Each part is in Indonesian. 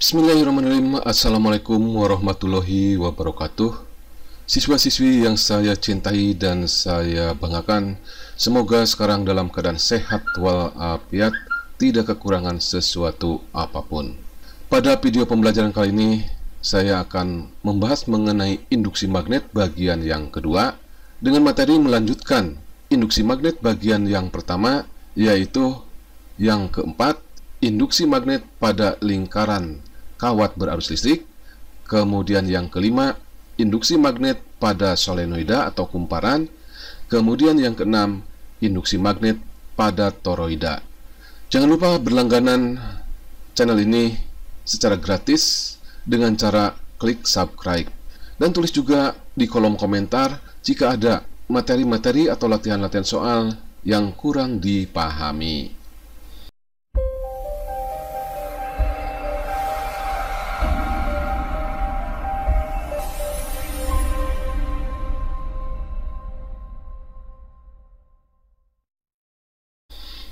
Bismillahirrahmanirrahim. Assalamualaikum warahmatullahi wabarakatuh. Siswa-siswi yang saya cintai dan saya banggakan, semoga sekarang dalam keadaan sehat walafiat, tidak kekurangan sesuatu apapun. Pada video pembelajaran kali ini, saya akan membahas mengenai induksi magnet bagian yang kedua, dengan materi melanjutkan induksi magnet bagian yang pertama, yaitu yang keempat, induksi magnet pada lingkaran kawat berarus listrik. Kemudian yang kelima, induksi magnet pada solenoida atau kumparan. Kemudian yang keenam, induksi magnet pada toroida. Jangan lupa berlangganan channel ini secara gratis dengan cara klik subscribe. Dan tulis juga di kolom komentar jika ada materi-materi atau latihan-latihan soal yang kurang dipahami.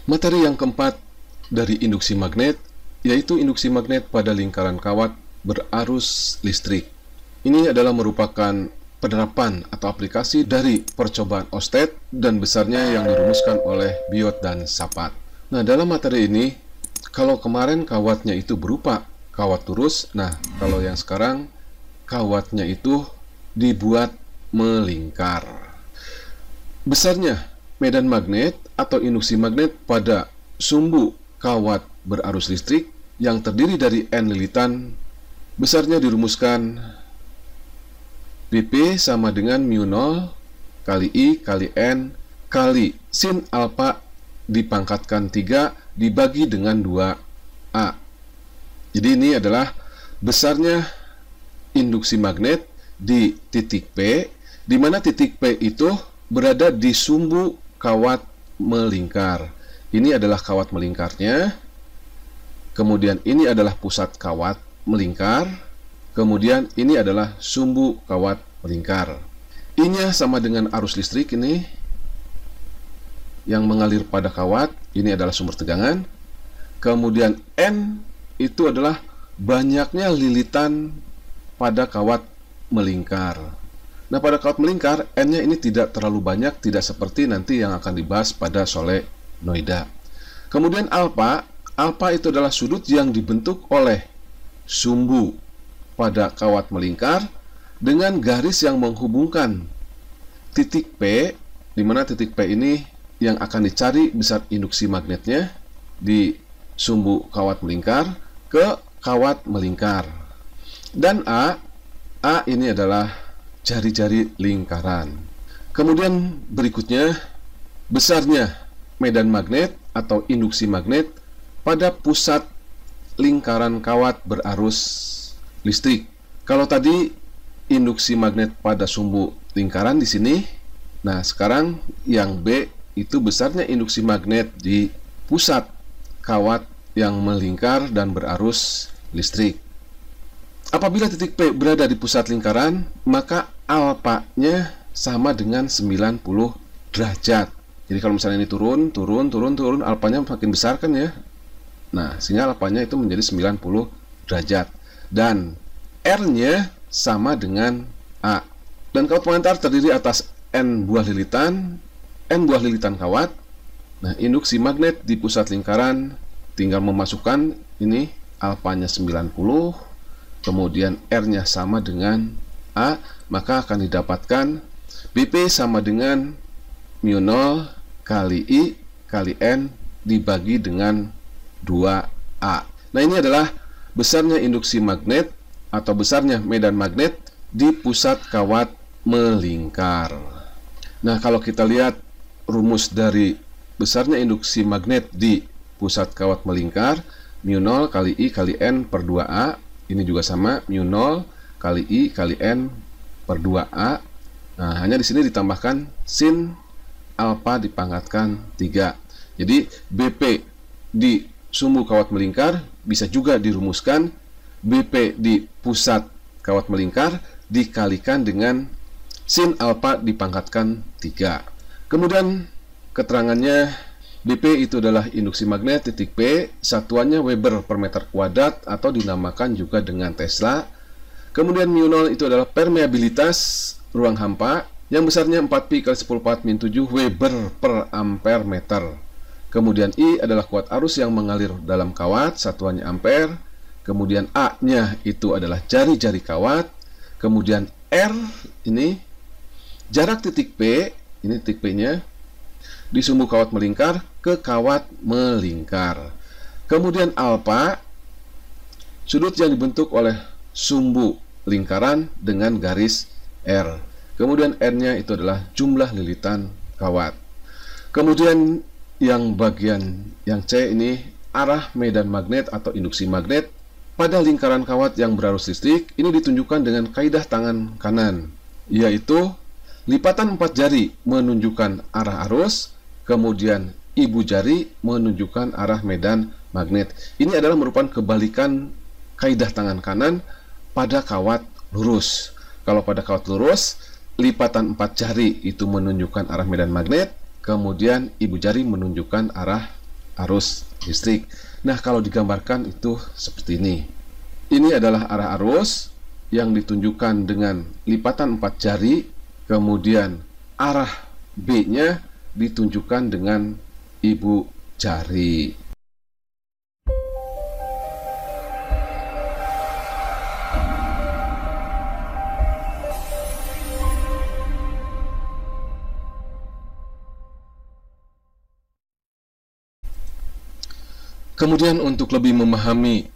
Materi yang keempat dari induksi magnet, yaitu induksi magnet pada lingkaran kawat berarus listrik. Ini adalah merupakan penerapan atau aplikasi dari percobaan Oersted dan besarnya yang dirumuskan oleh Biot dan Sapat. Nah, dalam materi ini, kalau kemarin kawatnya itu berupa kawat lurus, nah kalau yang sekarang kawatnya itu dibuat melingkar. Besarnya medan magnet atau induksi magnet pada sumbu kawat berarus listrik yang terdiri dari N lilitan, besarnya dirumuskan BP sama dengan mu0 kali I kali N kali sin alfa dipangkatkan 3 dibagi dengan 2A. Jadi ini adalah besarnya induksi magnet di titik P, di mana titik P itu berada di sumbu kawat melingkar. Ini adalah kawat melingkarnya. Kemudian ini adalah pusat kawat melingkar. Kemudian ini adalah sumbu kawat melingkar. I-nya sama dengan arus listrik ini yang mengalir pada kawat. Ini adalah sumber tegangan. Kemudian N itu adalah banyaknya lilitan pada kawat melingkar. Nah, pada kawat melingkar, N-nya ini tidak terlalu banyak, tidak seperti nanti yang akan dibahas pada solenoida. Kemudian alfa itu adalah sudut yang dibentuk oleh sumbu pada kawat melingkar dengan garis yang menghubungkan titik P, di mana titik P ini yang akan dicari besar induksi magnetnya di sumbu kawat melingkar ke kawat melingkar. Dan A ini adalah jari-jari lingkaran. Kemudian berikutnya, besarnya medan magnet atau induksi magnet pada pusat lingkaran kawat berarus listrik. Kalau tadi induksi magnet pada sumbu lingkaran di sini, nah sekarang yang B itu besarnya induksi magnet di pusat kawat yang melingkar dan berarus listrik. Apabila titik P berada di pusat lingkaran, maka alfanya sama dengan 90 derajat. Jadi kalau misalnya ini turun, alfanya makin besar kan ya. Nah, sehingga alfanya itu menjadi 90 derajat. Dan R-nya sama dengan A. Dan kawat pengantar terdiri atas N buah lilitan kawat. Nah, induksi magnet di pusat lingkaran tinggal memasukkan ini alfanya 90, kemudian R-nya sama dengan A, maka akan didapatkan BP sama dengan mu0 kali I kali N dibagi dengan 2A. Nah, ini adalah besarnya induksi magnet atau besarnya medan magnet di pusat kawat melingkar. Nah, kalau kita lihat rumus dari besarnya induksi magnet di pusat kawat melingkar, mu0 kali I kali N per 2A. Ini juga sama, mu0 kali I kali N per 2A. Nah, hanya di sini ditambahkan sin alfa dipangkatkan 3. Jadi BP di sumbu kawat melingkar bisa juga dirumuskan BP di pusat kawat melingkar dikalikan dengan sin alfa dipangkatkan 3. Kemudian keterangannya BP itu adalah induksi magnet, titik P satuannya Weber per meter kuadrat atau dinamakan juga dengan Tesla. Kemudian mu0 itu adalah permeabilitas ruang hampa yang besarnya 4pi kali 10⁴ min 7 Weber per ampere meter. Kemudian I adalah kuat arus yang mengalir dalam kawat, satuannya ampere. Kemudian A-nya itu adalah jari-jari kawat. Kemudian R ini jarak titik P, ini titik P-nya di sumbu kawat melingkar ke kawat melingkar. Kemudian alfa, sudut yang dibentuk oleh sumbu lingkaran dengan garis R. Kemudian N-nya itu adalah jumlah lilitan kawat. Kemudian yang bagian yang C ini arah medan magnet atau induksi magnet pada lingkaran kawat yang berarus listrik. Ini ditunjukkan dengan kaidah tangan kanan, yaitu lipatan 4 jari menunjukkan arah arus, kemudian ibu jari menunjukkan arah medan magnet. Ini adalah merupakan kebalikan kaidah tangan kanan pada kawat lurus. Kalau pada kawat lurus, lipatan 4 jari itu menunjukkan arah medan magnet, kemudian ibu jari menunjukkan arah arus listrik. Nah, kalau digambarkan itu seperti ini. Ini adalah arah arus yang ditunjukkan dengan lipatan 4 jari, kemudian arah B-nya ditunjukkan dengan ibu jari. Kemudian untuk lebih memahami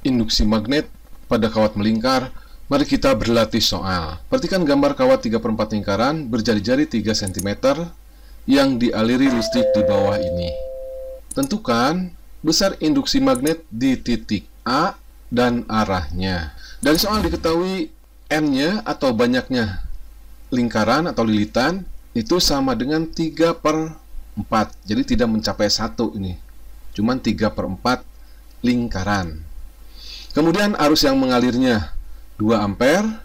induksi magnet pada kawat melingkar, mari kita berlatih soal. Perhatikan gambar kawat 3/4 lingkaran berjari-jari 3 cm yang dialiri listrik di bawah ini. Tentukan besar induksi magnet di titik A dan arahnya. Dari soal diketahui N-nya atau banyaknya lingkaran atau lilitan itu sama dengan 3/4. Jadi tidak mencapai 1 ini. Cuman 3/4 lingkaran. Kemudian arus yang mengalirnya 2 ampere.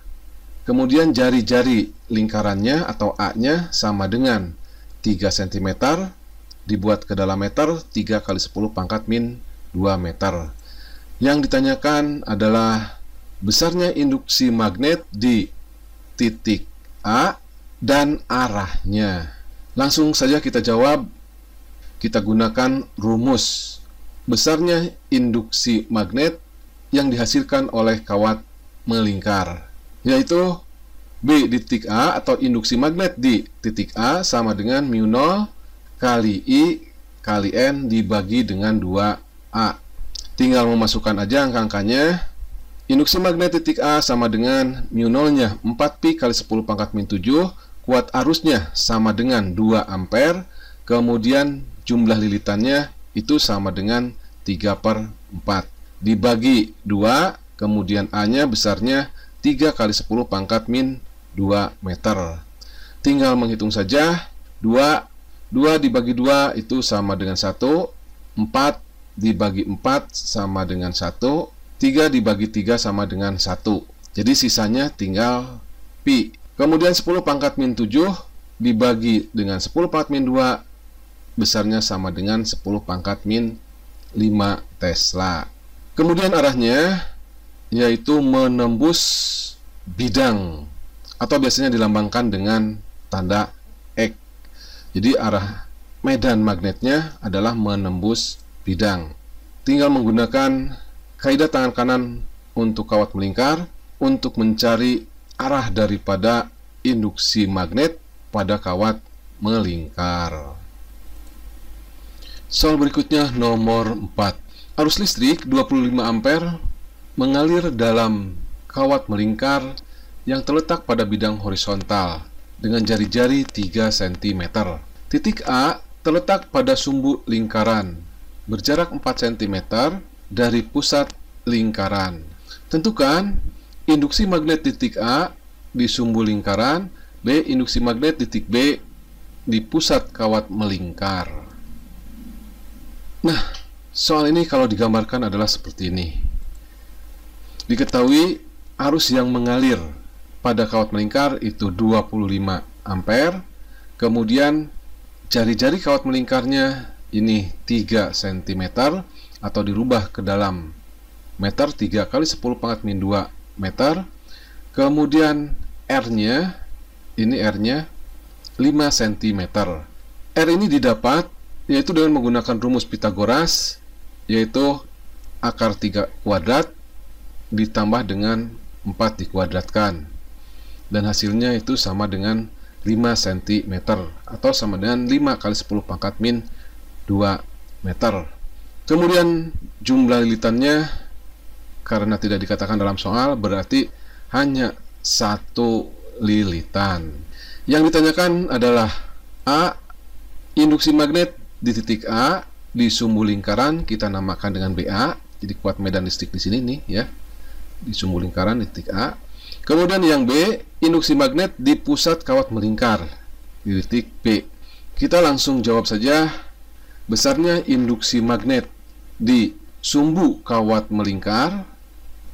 Kemudian jari-jari lingkarannya atau A-nya sama dengan 3 cm dibuat ke dalam meter, 3 kali 10⁻⁻² meter. Yang ditanyakan adalah besarnya induksi magnet di titik A dan arahnya. Langsung saja kita jawab. Kita gunakan rumus besarnya induksi magnet yang dihasilkan oleh kawat melingkar, yaitu B di titik A atau induksi magnet di titik A sama dengan mu0 kali I kali N dibagi dengan 2A. Tinggal memasukkan aja angka-angkanya. Induksi magnet titik A sama dengan mu0-nya 4pi kali 10⁻⁷, kuat arusnya sama dengan 2 ampere, kemudian jumlah lilitannya itu sama dengan 3/4. Dibagi 2, kemudian A-nya besarnya 3 kali 10⁻⁻² meter. Tinggal menghitung saja. 2 dibagi 2 itu sama dengan 1. 4 dibagi 4 sama dengan 1. 3 dibagi 3 sama dengan 1. Jadi sisanya tinggal pi. Kemudian 10⁻⁷ dibagi dengan 10⁻⁵ besarnya sama dengan 10⁻⁵ Tesla. Kemudian arahnya yaitu menembus bidang atau biasanya dilambangkan dengan tanda X. Jadi arah medan magnetnya adalah menembus bidang. Tinggal menggunakan kaidah tangan kanan untuk kawat melingkar untuk mencari arah daripada induksi magnet pada kawat melingkar. Soal berikutnya nomor 4. Arus listrik 25 ampere mengalir dalam kawat melingkar yang terletak pada bidang horizontal dengan jari-jari 3 cm. Titik A terletak pada sumbu lingkaran berjarak 4 cm dari pusat lingkaran. Tentukan induksi magnet titik A di sumbu lingkaran, B induksi magnet titik B di pusat kawat melingkar. Nah, soal ini kalau digambarkan adalah seperti ini. Diketahui arus yang mengalir pada kawat melingkar itu 25 ampere. Kemudian jari-jari kawat melingkarnya ini 3 cm atau dirubah ke dalam meter, 3 kali 10 pangkat min 2 meter. Kemudian R-nya, ini R-nya 5 cm. R ini didapat yaitu dengan menggunakan rumus Pythagoras, yaitu akar 3 kuadrat ditambah dengan 4 dikuadratkan, dan hasilnya itu sama dengan 5 cm atau sama dengan 5 kali 10 pangkat min 2 meter. Kemudian jumlah lilitannya, karena tidak dikatakan dalam soal, berarti hanya 1 lilitan. Yang ditanyakan adalah A. Induksi magnet di titik A di sumbu lingkaran kita namakan dengan BA. Jadi kuat medan listrik di sini nih ya, di sumbu lingkaran di titik A. Kemudian yang B, induksi magnet di pusat kawat melingkar di titik B. Kita langsung jawab saja. Besarnya induksi magnet di sumbu kawat melingkar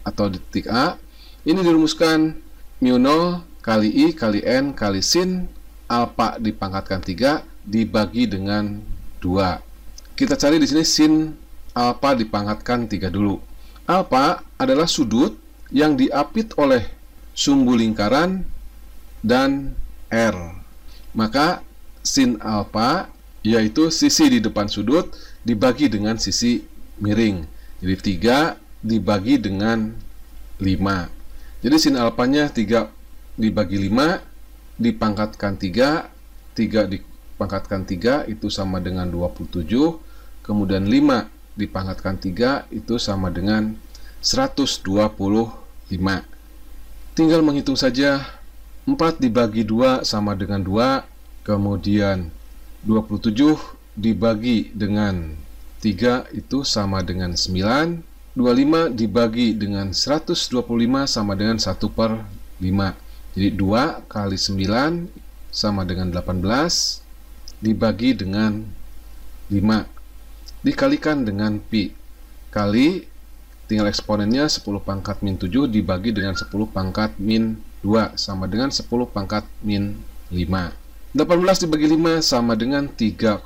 atau di titik A ini dirumuskan mu0 kali I kali N kali sin alfa dipangkatkan 3 dibagi dengan 2. Kita cari di sini sin alfa dipangkatkan 3 dulu. Alfa adalah sudut yang diapit oleh sumbu lingkaran dan R. Maka sin alfa yaitu sisi di depan sudut dibagi dengan sisi miring. Jadi 3 dibagi dengan 5. Jadi sin alfanya 3 dibagi 5 dipangkatkan 3, 3 dipangkatkan 3 itu sama dengan 27. Kemudian 5 dipangkatkan 3 itu sama dengan 125. Tinggal menghitung saja. 4 dibagi 2 sama dengan 2. Kemudian 27 dibagi dengan 3 itu sama dengan 9. 25 dibagi dengan 125 sama dengan 1/5. Jadi 2 kali 9 sama dengan 18 dibagi dengan 5 dikalikan dengan pi kali, tinggal eksponennya 10 pangkat min 7 dibagi dengan 10 pangkat min 2 sama dengan 10 pangkat min 5. 18 dibagi 5 sama dengan 3,6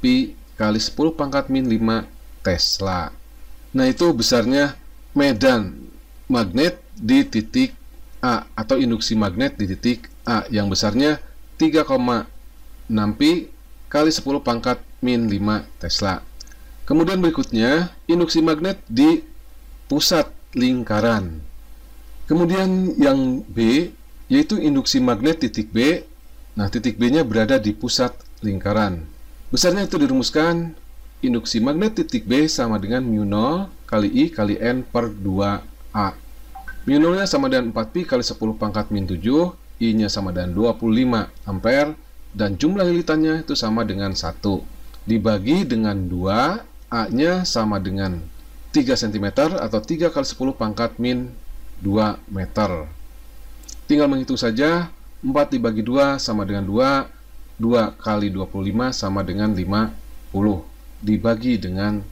pi kali 10 pangkat min 5 Tesla. Nah, itu besarnya medan magnet di titik A atau induksi magnet di titik A yang besarnya 3,6 pi kali 10 pangkat min 5 Tesla. Kemudian berikutnya induksi magnet di pusat lingkaran. Kemudian yang B yaitu induksi magnet titik B. Nah, titik B-nya berada di pusat lingkaran. Besarnya itu dirumuskan induksi magnet titik B sama dengan mu0 kali I kali N per 2A. Mu0-nya sama dengan 4pi kali 10 pangkat min 7, I-nya sama dengan 25 ampere, dan jumlah lilitannya itu sama dengan 1. Dibagi dengan 2, A-nya sama dengan 3 cm atau 3 kali 10 pangkat min 2 meter. Tinggal menghitung saja. 4 dibagi 2 sama dengan 2, 2 kali 25 sama dengan 50, dibagi dengan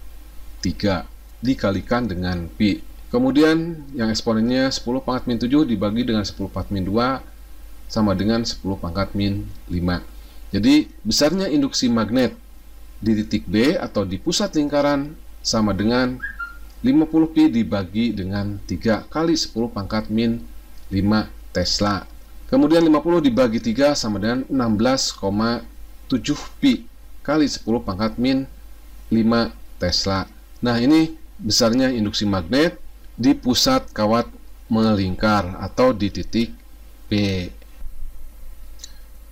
3, dikalikan dengan pi. Kemudian yang eksponennya 10 pangkat min 7 dibagi dengan 10 pangkat min 2 sama dengan 10 pangkat min 5. Jadi besarnya induksi magnet di titik B atau di pusat lingkaran sama dengan 50 pi dibagi dengan 3 kali 10 pangkat min 5 Tesla. Kemudian 50 dibagi 3 sama dengan 16,7 pi kali 10 pangkat min 5 Tesla. Nah, ini besarnya induksi magnet di pusat kawat melingkar atau di titik B.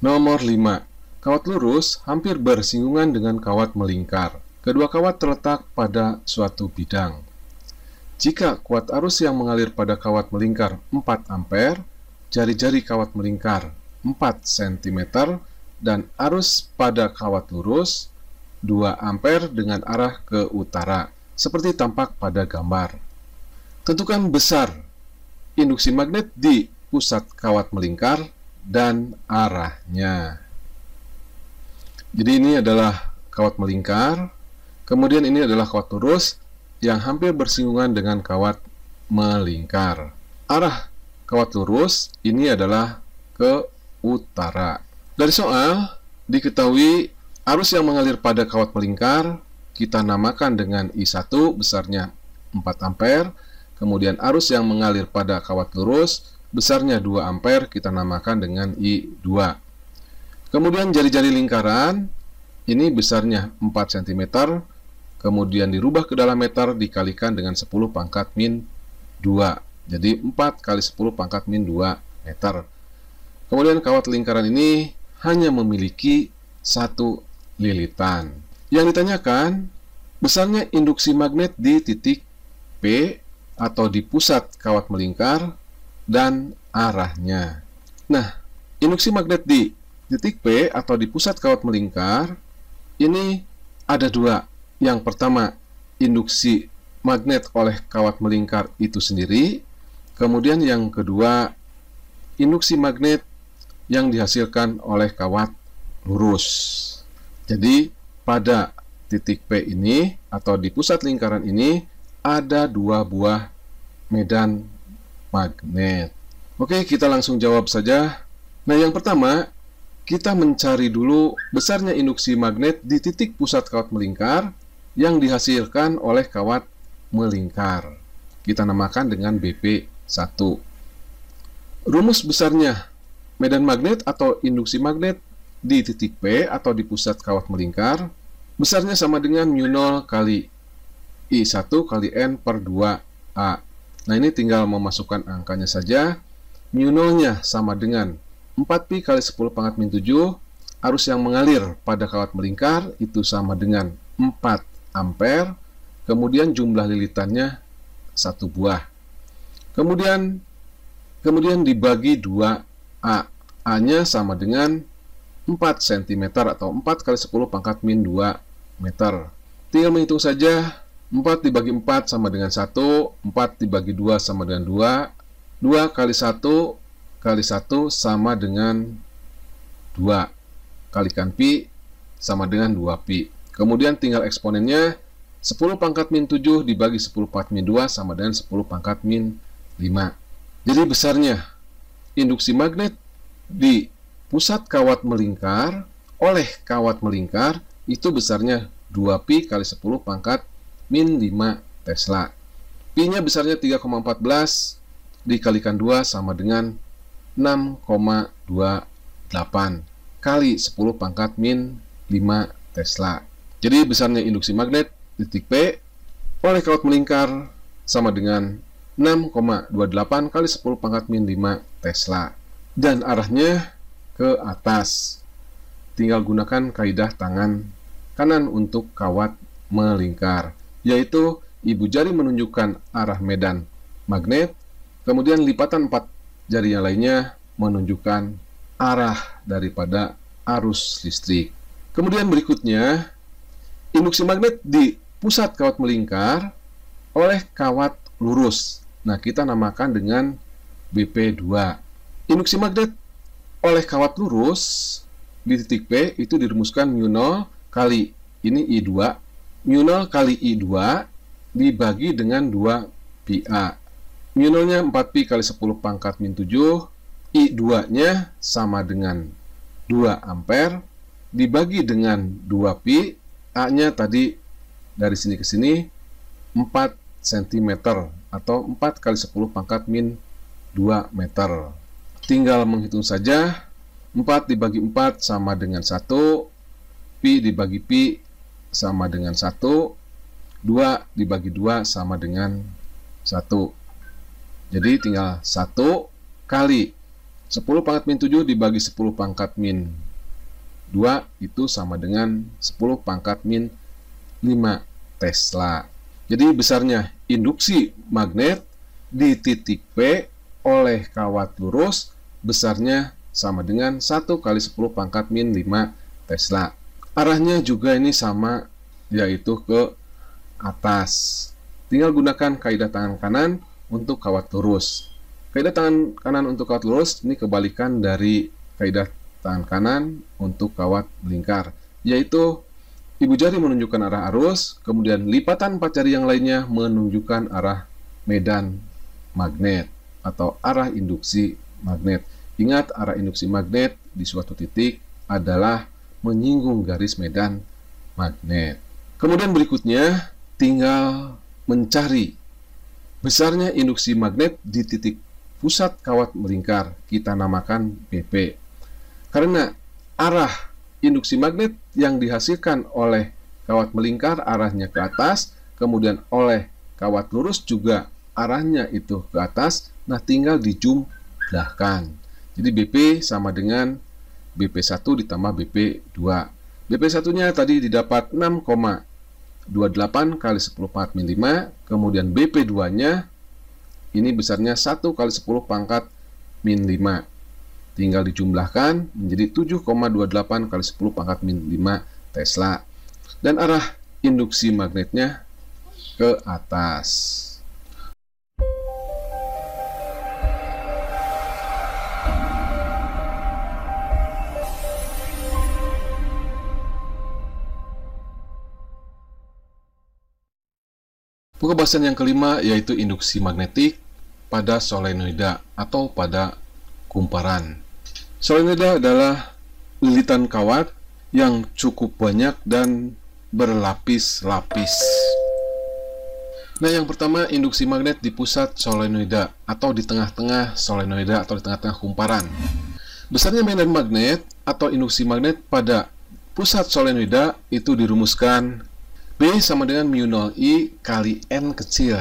Nomor 5. Kawat lurus hampir bersinggungan dengan kawat melingkar. Kedua kawat terletak pada suatu bidang. Jika kuat arus yang mengalir pada kawat melingkar 4 ampere, jari-jari kawat melingkar 4 cm, dan arus pada kawat lurus 2 ampere dengan arah ke utara, seperti tampak pada gambar. Tentukan besar induksi magnet di pusat kawat melingkar dan arahnya. Jadi ini adalah kawat melingkar, kemudian ini adalah kawat lurus yang hampir bersinggungan dengan kawat melingkar. Arah kawat lurus ini adalah ke utara. Dari soal diketahui Arus yang mengalir pada kawat melingkar kita namakan dengan I1 besarnya 4 ampere. Kemudian arus yang mengalir pada kawat lurus besarnya 2 ampere kita namakan dengan I2. Kemudian jari-jari lingkaran ini besarnya 4 cm, kemudian dirubah ke dalam meter dikalikan dengan 10 pangkat min 2. Jadi 4 kali 10 pangkat min 2 meter. Kemudian kawat lingkaran ini hanya memiliki satu lilitan. Yang ditanyakan, besarnya induksi magnet di titik P atau di pusat kawat melingkar dan arahnya. Nah, induksi magnet di titik P atau di pusat kawat melingkar ini ada dua. Yang pertama, induksi magnet oleh kawat melingkar itu sendiri. Kemudian yang kedua, induksi magnet yang dihasilkan oleh kawat lurus. Jadi pada titik P ini atau di pusat lingkaran ini ada dua buah medan magnet. Oke, kita langsung jawab saja. Nah, yang pertama, kita mencari dulu besarnya induksi magnet di titik pusat kawat melingkar yang dihasilkan oleh kawat melingkar. Kita namakan dengan BP1. Rumus besarnya medan magnet atau induksi magnet di titik P atau di pusat kawat melingkar besarnya sama dengan μ0 kali I1 kali N per 2A. Nah, ini tinggal memasukkan angkanya saja. μ0-nya sama dengan 4pi kali 10 pangkat min 7. Arus yang mengalir pada kawat melingkar itu sama dengan 4 ampere. Kemudian jumlah lilitannya 1 buah. Kemudian dibagi 2A. A-nya sama dengan 4 cm atau 4 kali 10 pangkat min 2 meter. Tinggal menghitung saja. 4 dibagi 4 sama dengan 1. 4 dibagi 2 sama dengan 2. 2 kali 1 kali 1 sama dengan 2. Kalikan pi sama dengan 2pi. Kemudian tinggal eksponennya. 10 pangkat min 7 dibagi 10 pangkat min 2 sama dengan 10 pangkat min 5. Jadi besarnya induksi magnet di pusat kawat melingkar oleh kawat melingkar itu besarnya 2pi kali 10 pangkat min 5 Tesla. Pi-nya besarnya 3,14 dikalikan 2 sama dengan 6,28 kali 10 pangkat min 5 Tesla. Jadi besarnya induksi magnet titik P oleh kawat melingkar sama dengan 6,28 kali 10 pangkat min 5 Tesla. Dan arahnya ke atas. Tinggal gunakan kaidah tangan kanan untuk kawat melingkar, yaitu ibu jari menunjukkan arah medan magnet, kemudian lipatan 4 jari yang lainnya menunjukkan arah daripada arus listrik. Kemudian berikutnya, induksi magnet di pusat kawat melingkar oleh kawat lurus. Nah, kita namakan dengan BP2. Induksi magnet oleh kawat lurus di titik P itu dirumuskan μ0 kali ini I2. μ0 kali I2 dibagi dengan 2πA. μ0-nya 4pi kali 10 pangkat min 7. I2-nya sama dengan 2 ampere dibagi dengan 2pi. A-nya tadi dari sini ke sini 4 cm atau 4 kali 10 pangkat min 2 meter. Tinggal menghitung saja. 4 dibagi 4 sama dengan 1. Pi dibagi pi sama dengan 1. 2 dibagi 2 sama dengan 1. Jadi tinggal 1 kali 10 pangkat min 7 dibagi 10 pangkat min 2 itu sama dengan 10 pangkat min 5 Tesla. Jadi besarnya induksi magnet di titik P oleh kawat lurus besarnya sama dengan 1 kali 10 pangkat min 5 Tesla. Arahnya juga ini sama, yaitu ke atas. Tinggal gunakan kaidah tangan kanan untuk kawat lurus. Kaidah tangan kanan untuk kawat lurus ini kebalikan dari kaidah tangan kanan untuk kawat melingkar, yaitu ibu jari menunjukkan arah arus, kemudian lipatan 4 jari yang lainnya menunjukkan arah medan magnet atau arah induksi magnet. Ingat, arah induksi magnet di suatu titik adalah menyinggung garis medan magnet. Kemudian berikutnya tinggal mencari besarnya induksi magnet di titik pusat kawat melingkar, kita namakan BP. Karena arah induksi magnet yang dihasilkan oleh kawat melingkar arahnya ke atas, kemudian oleh kawat lurus juga arahnya itu ke atas, nah tinggal dijumlahkan. Jadi BP sama dengan BP1 ditambah BP2. BP1-nya tadi didapat 6,28 kali 10 pangkat min 5, kemudian BP2-nya ini besarnya 1 kali 10 pangkat min 5. Tinggal dijumlahkan menjadi 7,28 kali 10 pangkat min 5 Tesla. Dan arah induksi magnetnya ke atas. Pembahasan yang kelima yaitu induksi magnetik pada solenoida atau pada kumparan. Solenoida adalah lilitan kawat yang cukup banyak dan berlapis-lapis. Nah, yang pertama induksi magnet di pusat solenoida atau di tengah-tengah solenoida atau di tengah-tengah kumparan. Besarnya medan magnet atau induksi magnet pada pusat solenoida itu dirumuskan B sama dengan mu 0 I kali N kecil,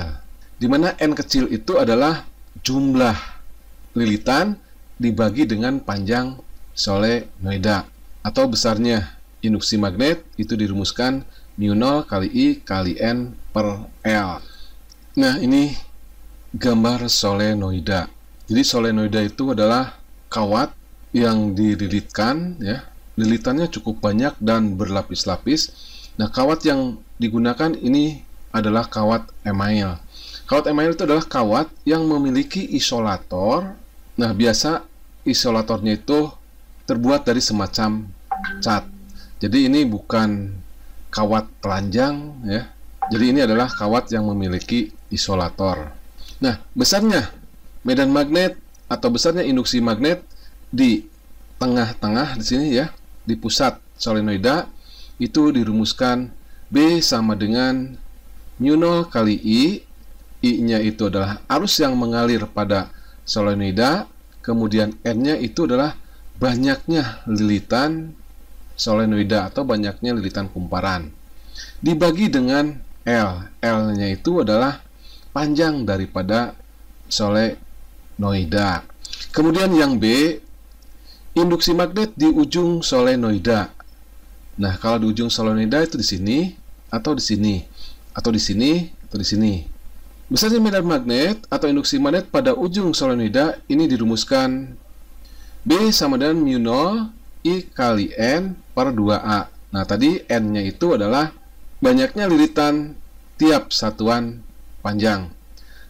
di mana N kecil itu adalah jumlah lilitan dibagi dengan panjang solenoida, atau besarnya induksi magnet itu dirumuskan mu 0 kali I kali N per L. Nah, ini gambar solenoida. Jadi solenoida itu adalah kawat yang dililitkan, ya, lilitannya cukup banyak dan berlapis-lapis. Nah, kawat yang digunakan ini adalah kawat email. Kawat email itu adalah kawat yang memiliki isolator. Nah, biasa isolatornya itu terbuat dari semacam cat. Jadi ini bukan kawat telanjang, ya. Jadi ini adalah kawat yang memiliki isolator. Nah, besarnya medan magnet atau besarnya induksi magnet di tengah-tengah di sini, ya, di pusat solenoida itu dirumuskan B sama dengan mu 0 kali I. I-nya itu adalah arus yang mengalir pada solenoida, kemudian N-nya itu adalah banyaknya lilitan solenoida atau banyaknya lilitan kumparan, dibagi dengan L. L-nya itu adalah panjang daripada solenoida. Kemudian yang B, induksi magnet di ujung solenoida. Nah, kalau di ujung solenoida itu di sini, atau di sini, atau di sini, atau di sini. Besarnya medan magnet atau induksi magnet pada ujung solenoida ini dirumuskan B sama dengan mu 0 I kali N per 2A. Nah, tadi N-nya itu adalah banyaknya lilitan tiap satuan panjang.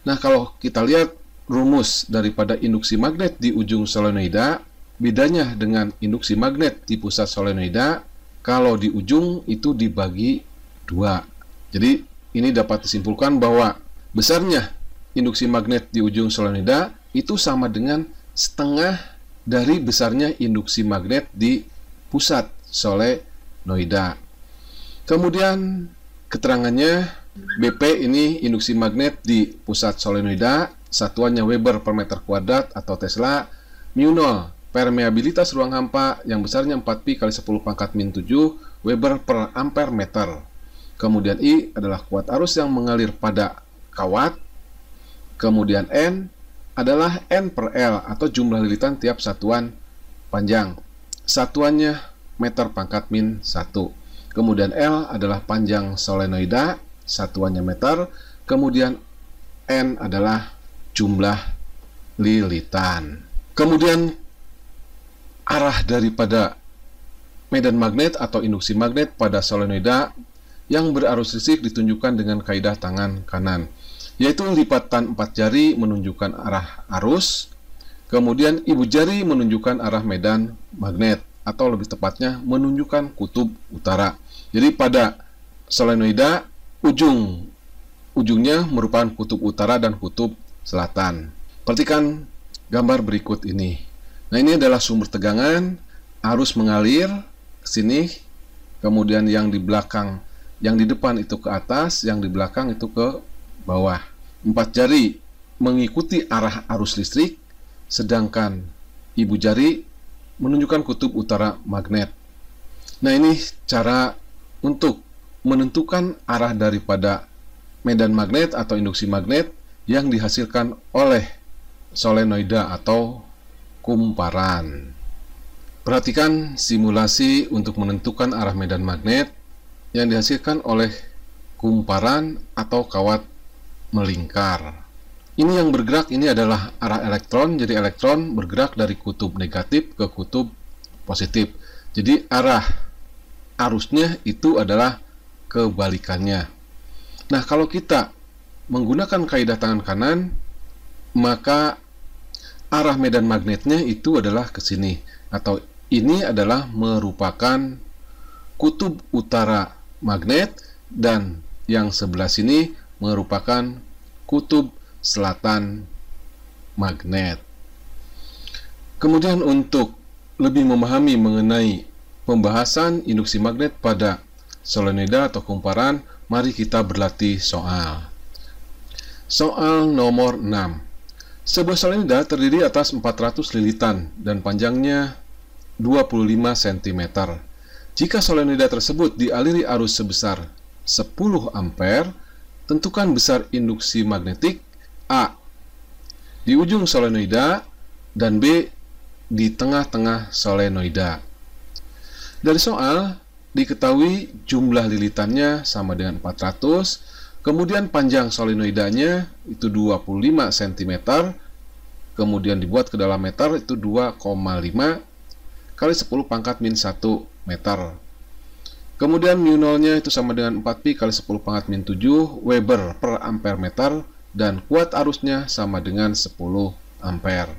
Nah, kalau kita lihat rumus daripada induksi magnet di ujung solenoida, bedanya dengan induksi magnet di pusat solenoida, kalau di ujung itu dibagi 2. Jadi ini dapat disimpulkan bahwa besarnya induksi magnet di ujung solenoida itu sama dengan setengah dari besarnya induksi magnet di pusat solenoida. Kemudian keterangannya BP ini induksi magnet di pusat solenoida, satuannya Weber per meter kuadrat atau Tesla. Mu 0 permeabilitas ruang hampa yang besarnya 4pi kali 10 pangkat min 7 Weber per ampere meter. Kemudian I adalah kuat arus yang mengalir pada kawat. Kemudian N adalah N per L atau jumlah lilitan tiap satuan panjang. Satuannya meter pangkat min 1. Kemudian L adalah panjang solenoida, satuannya meter. Kemudian N adalah jumlah lilitan. Kemudian arah daripada medan magnet atau induksi magnet pada solenoida yang berarus listrik ditunjukkan dengan kaidah tangan kanan, yaitu lipatan 4 jari menunjukkan arah arus, kemudian ibu jari menunjukkan arah medan magnet, atau lebih tepatnya menunjukkan kutub utara. Jadi pada solenoida ujungnya merupakan kutub utara dan kutub selatan. Perhatikan gambar berikut ini. Nah, ini adalah sumber tegangan, arus mengalir, sini, kemudian yang di belakang, yang di depan itu ke atas, yang di belakang itu ke bawah. 4 jari mengikuti arah arus listrik, sedangkan ibu jari menunjukkan kutub utara magnet. Nah, ini cara untuk menentukan arah daripada medan magnet atau induksi magnet yang dihasilkan oleh solenoida atau kumparan. Perhatikan simulasi untuk menentukan arah medan magnet yang dihasilkan oleh kumparan atau kawat melingkar. Ini yang bergerak ini adalah arah elektron, jadi elektron bergerak dari kutub negatif ke kutub positif. Jadi arah arusnya itu adalah kebalikannya. Nah, kalau kita menggunakan kaidah tangan kanan, maka arah medan magnetnya itu adalah ke sini, atau ini adalah merupakan kutub utara magnet, dan yang sebelah sini merupakan kutub selatan magnet. Kemudian untuk lebih memahami mengenai pembahasan induksi magnet pada solenoida atau kumparan, mari kita berlatih soal. Soal nomor 6. Sebuah solenoida terdiri atas 400 lilitan dan panjangnya 25 cm. Jika solenoida tersebut dialiri arus sebesar 10 ampere, tentukan besar induksi magnetik A di ujung solenoida dan B di tengah-tengah solenoida. Dari soal diketahui jumlah lilitannya sama dengan 400, kemudian panjang solenoidanya itu 25 cm, kemudian dibuat ke dalam meter itu 2,5 kali 10 pangkat min 1 meter. Kemudian mu0-nya itu sama dengan 4pi kali 10 pangkat min 7 Weber per ampere meter, dan kuat arusnya sama dengan 10 ampere.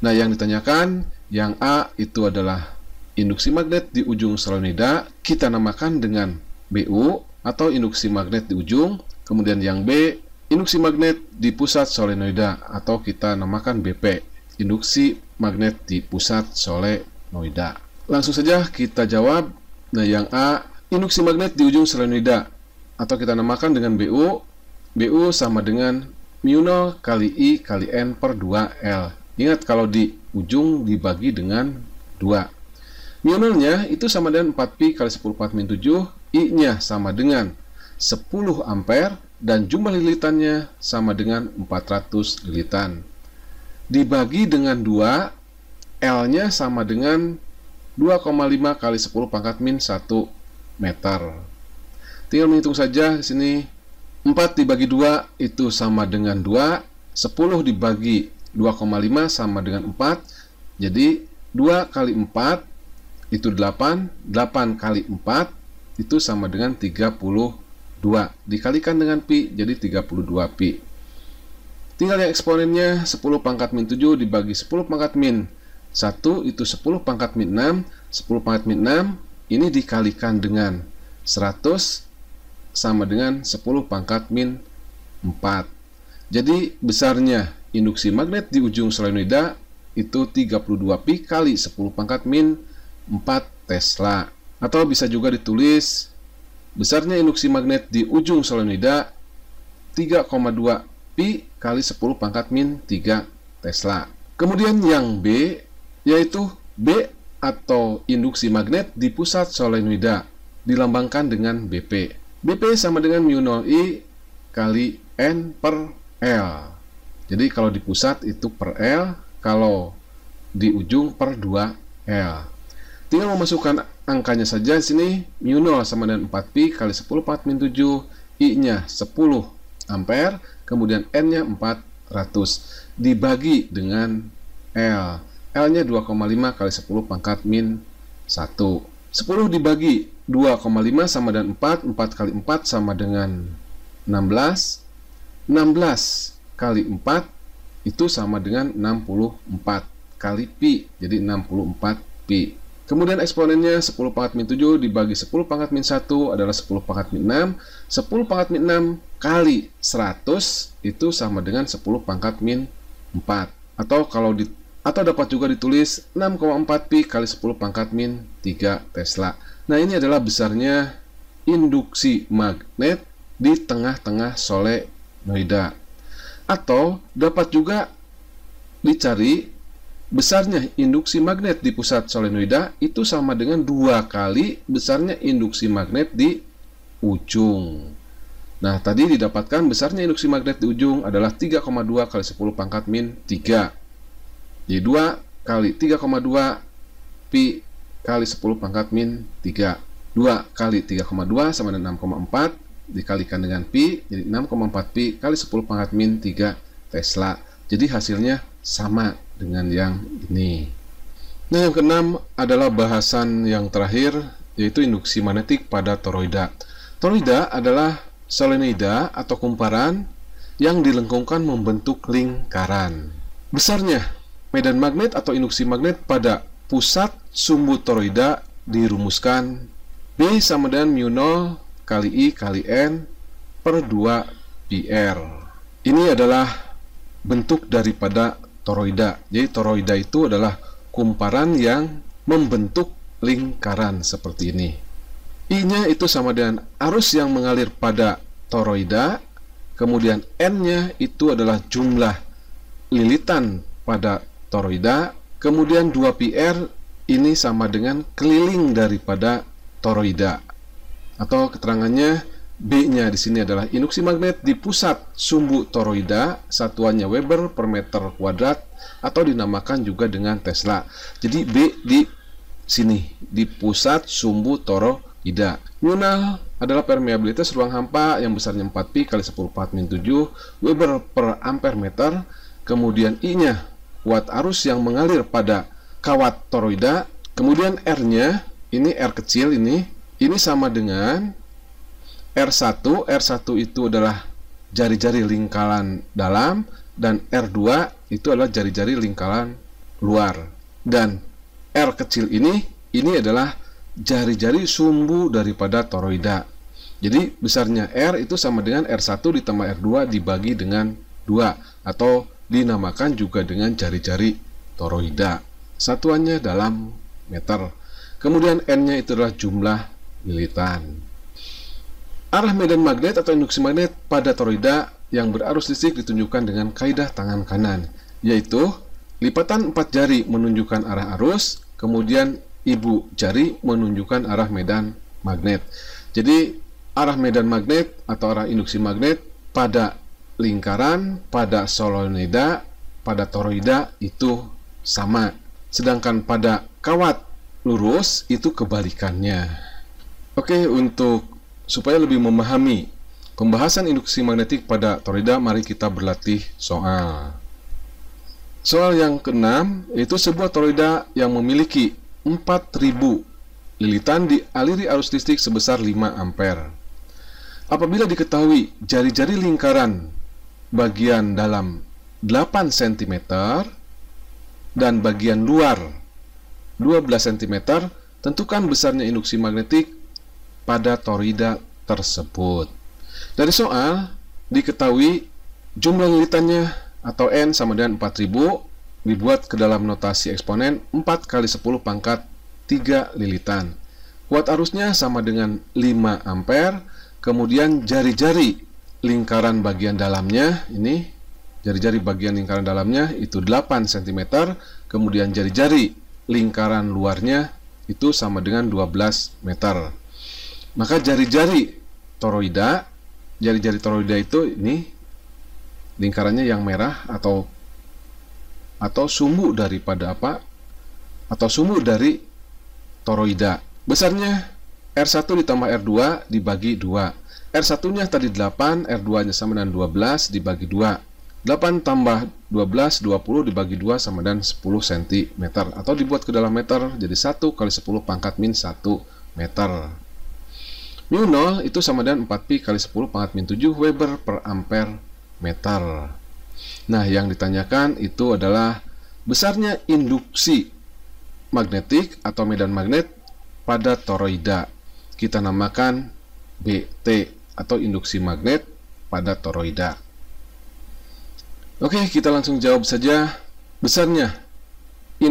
Nah, yang ditanyakan yang A itu adalah induksi magnet di ujung solenoida, kita namakan dengan BU atau induksi magnet di ujung. Kemudian yang B, induksi magnet di pusat solenoida atau kita namakan BP, induksi magnet di pusat solenoida. Langsung saja kita jawab. Nah, yang A, induksi magnet di ujung solenoida atau kita namakan dengan BU. BU sama dengan mu0 kali I kali N per 2L. Ingat, kalau di ujung dibagi dengan 2. Mu0-nya itu sama dengan 4pi kali 10 pangkat min 7, I-nya sama dengan 10 ampere, dan jumlah lilitannya sama dengan 400 lilitan. Dibagi dengan 2, L-nya sama dengan 2,5 kali 10 pangkat min 1 meter. Tinggal menghitung saja di sini. 4 dibagi 2 itu sama dengan 2, 10 dibagi 2,5 sama dengan 4, jadi 2 kali 4 itu 8, 8 kali 4 itu sama dengan 32, dikalikan dengan pi, jadi 32 pi. Tinggal yang eksponennya 10 pangkat min 7 dibagi 10 pangkat min 1 itu 10 pangkat min 6, 10 pangkat min 6 ini dikalikan dengan 100 sama dengan 10 pangkat min 4. Jadi besarnya induksi magnet di ujung solenoida itu 32 pi kali 10 pangkat min 4 Tesla. Atau bisa juga ditulis besarnya induksi magnet di ujung solenoida 3,2 pi kali 10 pangkat min 3 Tesla. Kemudian yang B, yaitu B atau induksi magnet di pusat solenoida, dilambangkan dengan BP. BP sama dengan mu0I kali N per L. Jadi kalau di pusat itu per L, kalau di ujung per 2L. Tinggal memasukkan angkanya saja di sini. mu0 sama dengan 4pi kali 10 pangkat min 7, I-nya 10 ampere, kemudian N-nya 400 dibagi dengan L. L-nya 2,5 kali 10 pangkat min 1. 10 dibagi 2,5 sama dengan 4, 4 kali 4 sama dengan 16. 16 kali 4 itu sama dengan 64 kali pi, jadi 64 pi. Kemudian eksponennya 10 pangkat min 7 dibagi 10 pangkat min 1 adalah 10 pangkat min 6. 10 pangkat min 6 kali 100 itu sama dengan 10 pangkat min 4. Atau kalau atau dapat juga ditulis 6,4 Pi kali 10 pangkat min 3 Tesla. Nah, ini adalah besarnya induksi magnet di tengah-tengah solenoida. Atau dapat juga dicari besarnya induksi magnet di pusat solenoida itu sama dengan 2 kali besarnya induksi magnet di ujung. Nah, tadi didapatkan besarnya induksi magnet di ujung adalah 3,2 kali 10 pangkat min 3. Jadi 2 kali 3,2 Pi kali 10 pangkat min 3. 2 kali 3,2 sama dengan 6,4 dikalikan dengan Pi, jadi 6,4 Pi kali 10 pangkat min 3 Tesla. Jadi hasilnya sama dengan yang ini. Nah, yang keenam adalah bahasan yang terakhir, yaitu induksi magnetik pada toroida. Toroida adalah solenoida atau kumparan yang dilengkungkan membentuk lingkaran. Besarnya medan magnet atau induksi magnet pada pusat sumbu toroida dirumuskan B sama dengan mu0 kali I kali N per 2 PR. Ini adalah bentuk daripada toroida. Jadi toroida itu adalah kumparan yang membentuk lingkaran seperti ini. I-nya itu sama dengan arus yang mengalir pada toroida, kemudian N-nya itu adalah jumlah lilitan pada toroida, kemudian 2πr ini sama dengan keliling daripada toroida. Atau keterangannya B-nya di sini adalah induksi magnet di pusat sumbu toroida, satuannya Weber per meter kuadrat atau dinamakan juga dengan Tesla. Jadi B di sini di pusat sumbu toroida. Mu0 adalah permeabilitas ruang hampa yang besarnya 4pi kali 10 pangkat min 7 Weber per ampere meter. Kemudian I-nya kuat arus yang mengalir pada kawat toroida. Kemudian R-nya, ini R kecil ini sama dengan R1. R1 itu adalah jari-jari lingkaran dalam, dan R2 itu adalah jari-jari lingkaran luar. Dan R kecil ini adalah jari-jari sumbu daripada toroida. Jadi besarnya R itu sama dengan R1 ditambah R2 dibagi dengan 2, atau dinamakan juga dengan jari-jari toroida. Satuannya dalam meter. Kemudian N-nya itu adalah jumlah lilitan. Arah medan magnet atau induksi magnet pada toroida yang berarus listrik ditunjukkan dengan kaidah tangan kanan, yaitu lipatan 4 jari menunjukkan arah arus, kemudian ibu jari menunjukkan arah medan magnet. Jadi arah medan magnet atau arah induksi magnet pada lingkaran, pada solenoida, pada toroida itu sama. Sedangkan pada kawat lurus itu kebalikannya. Oke, untuk supaya lebih memahami pembahasan induksi magnetik pada toroida, mari kita berlatih soal. Soal yang keenam, yaitu sebuah toroida yang memiliki 4000 lilitan dialiri arus listrik sebesar 5 ampere. Apabila diketahui jari-jari lingkaran bagian dalam 8 cm dan bagian luar 12 cm, tentukan besarnya induksi magnetik pada toroida tersebut. Dari soal diketahui jumlah lilitannya atau N sama dengan 4000 dibuat ke dalam notasi eksponen 4 kali 10 pangkat 3 lilitan. Kuat arusnya sama dengan 5 ampere. Kemudian jari-jari lingkaran bagian dalamnya, ini jari-jari bagian lingkaran dalamnya itu 8 cm. Kemudian jari-jari lingkaran luarnya itu sama dengan 12 meter. Maka jari-jari toroida itu ini lingkarannya yang merah atau sumbu daripada apa? Atau sumbu dari toroida. Besarnya R1 ditambah R2 dibagi 2. R1-nya tadi 8, R2-nya sama dengan 12 dibagi 2. 8 tambah 12, 20 dibagi 2 sama dengan 10 cm. Atau dibuat ke dalam meter, jadi 1 kali 10 pangkat min 1 meter. mu0 itu sama dengan 4pi kali 10 pangkat min 7 Weber per ampere meter. Nah, yang ditanyakan itu adalah besarnya induksi magnetik atau medan magnet pada toroida. Kita namakan BT atau induksi magnet pada toroida. Oke, kita langsung jawab saja. Besarnya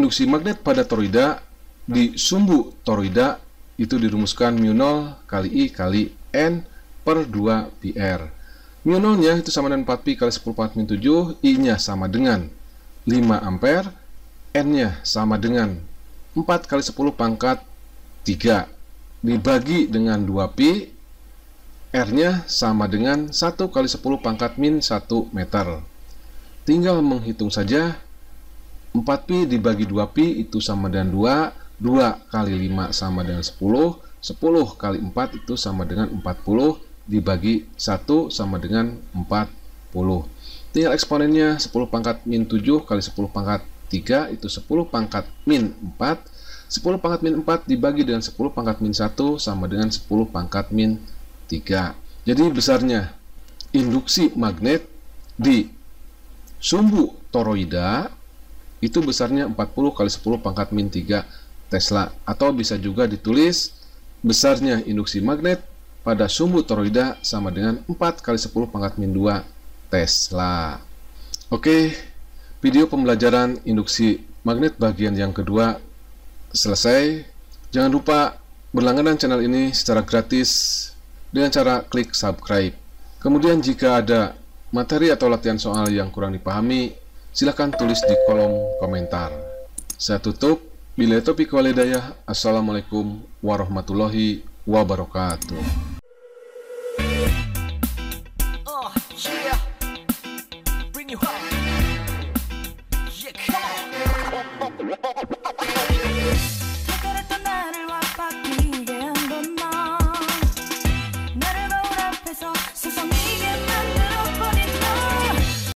induksi magnet pada toroida di sumbu toroida itu dirumuskan mu0 kali I kali N per 2 pi R. Mu0-nya itu sama dengan 4pi kali 10 pangkat min 7, I-nya sama dengan 5 ampere, N-nya sama dengan 4 kali 10 pangkat 3 dibagi dengan 2pi, R-nya sama dengan 1 kali 10 pangkat min 1 meter. Tinggal menghitung saja. 4pi dibagi 2pi itu sama dengan 2, 2 kali 5 sama dengan 10, 10 kali 4 itu sama dengan 40, dibagi 1 sama dengan 40. Tinggal eksponennya 10 pangkat min 7 kali 10 pangkat 3 itu 10 pangkat min 4. 10 pangkat min 4 dibagi dengan 10 pangkat min 1 sama dengan 10 pangkat min 3. Jadi besarnya induksi magnet di sumbu toroida itu besarnya 40 kali 10 pangkat min 3 Tesla. Atau bisa juga ditulis besarnya induksi magnet pada sumbu toroida sama dengan 4 kali 10 pangkat min 2 Tesla. Oke, video pembelajaran induksi magnet bagian yang kedua selesai. Jangan lupa berlangganan channel ini secara gratis dengan cara klik subscribe. Kemudian jika ada materi atau latihan soal yang kurang dipahami, silakan tulis di kolom komentar. Saya tutup. Billahi taufiq wal hidayah. Assalamualaikum warahmatullahi wabarakatuh. Bring you home. Yeah, come on.